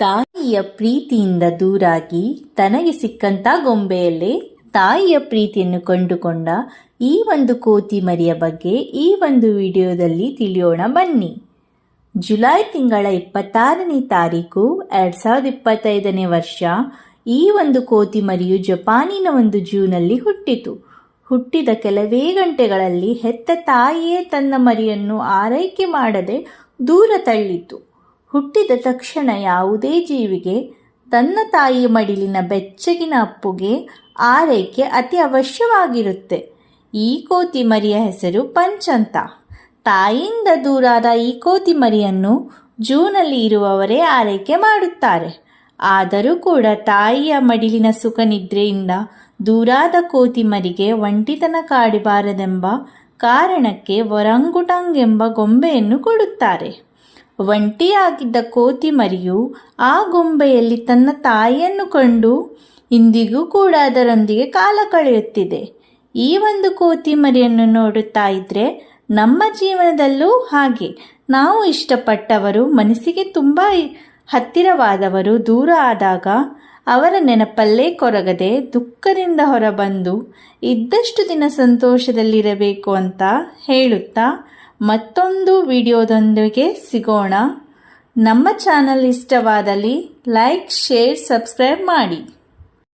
ತಾಯಿಯ ಪ್ರೀತಿಯಿಂದ ದೂರಾಗಿ ತನಗೆ ಸಿಕ್ಕಂತ ಗೊಂಬೆಯಲ್ಲೇ ತಾಯಿಯ ಪ್ರೀತಿಯನ್ನು ಕಂಡುಕೊಂಡ ಈ ಒಂದು ಕೋತಿ ಮರಿಯ ಬಗ್ಗೆ ಈ ಒಂದು ವಿಡಿಯೋದಲ್ಲಿ ತಿಳಿಯೋಣ ಬನ್ನಿ. ಜುಲೈ ತಿಂಗಳ 26ನೇ ತಾರೀಕು 2025ನೇ ವರ್ಷ ಈ ಒಂದು ಕೋತಿ ಮರಿಯು ಜಪಾನಿನ ಒಂದು ಝೂನಲ್ಲಿ ಹುಟ್ಟಿತು. ಹುಟ್ಟಿದ ಕೆಲವೇ ಗಂಟೆಗಳಲ್ಲಿ ಹೆತ್ತ ತಾಯಿಯೇ ತನ್ನ ಮರಿಯನ್ನು ಆರೈಕೆ ಮಾಡದೆ ದೂರ ತಳ್ಳಿತು. ಹುಟ್ಟಿದ ತಕ್ಷಣ ಯಾವುದೇ ಜೀವಿಗೆ ತನ್ನ ತಾಯಿಯ ಮಡಿಲಿನ ಬೆಚ್ಚಗಿನ ಅಪ್ಪುಗೆ ಆರೈಕೆ ಅತಿ ಅವಶ್ಯವಾಗಿರುತ್ತೆ. ಈ ಕೋತಿ ಮರಿಯ ಹೆಸರು ಪಂಚ್ ಅಂತ. ತಾಯಿಯಿಂದ ದೂರಾದ ಈ ಕೋತಿ ಮರಿಯನ್ನು ಝೂನಲ್ಲಿ ಇರುವವರೇ ಆರೈಕೆ ಮಾಡುತ್ತಾರೆ. ಆದರೂ ಕೂಡ ತಾಯಿಯ ಮಡಿಲಿನ ಸುಖ ನಿದ್ರೆಯಿಂದ ದೂರಾದ ಕೋತಿ ಮರಿಗೆ ಒಂಟಿತನ ಕಾಡಬಾರದೆಂಬ ಕಾರಣಕ್ಕೆ ಒರಂಗುಟಂಗ್ ಎಂಬ ಗೊಂಬೆಯನ್ನು ಕೊಡುತ್ತಾರೆ. ಒಂಟಿಯಾಗಿದ್ದ ಕೋತಿ ಮರಿಯು ಆ ಗೊಂಬೆಯಲ್ಲಿ ತನ್ನ ತಾಯಿಯನ್ನು ಕಂಡು ಇಂದಿಗೂ ಕೂಡ ಅದರೊಂದಿಗೆ ಕಾಲ ಕಳೆಯುತ್ತಿದೆ. ಈ ಒಂದು ಕೋತಿ ಮರಿಯನ್ನು ನೋಡುತ್ತಾ ಇದ್ರೆ ನಮ್ಮ ಜೀವನದಲ್ಲೂ ಹಾಗೆ ನಾವು ಇಷ್ಟಪಟ್ಟವರು ಮನಸ್ಸಿಗೆ ತುಂಬ ಹತ್ತಿರವಾದವರು ದೂರ ಆದಾಗ ಅವರ ನೆನಪಲ್ಲೇ ಕೊರಗದೆ ದುಃಖದಿಂದ ಹೊರಬಂದು ಇದ್ದಷ್ಟು ದಿನ ಸಂತೋಷದಲ್ಲಿರಬೇಕು ಅಂತ ಹೇಳುತ್ತಾ ಮತ್ತೊಂದು ವಿಡಿಯೋದೊಂದಿಗೆ ಸಿಗೋಣ. ನಮ್ಮ ಚಾನಲ್ ಇಷ್ಟವಾದಲ್ಲಿ ಲೈಕ್, ಶೇರ್, ಸಬ್ಸ್ಕ್ರೈಬ್ ಮಾಡಿ.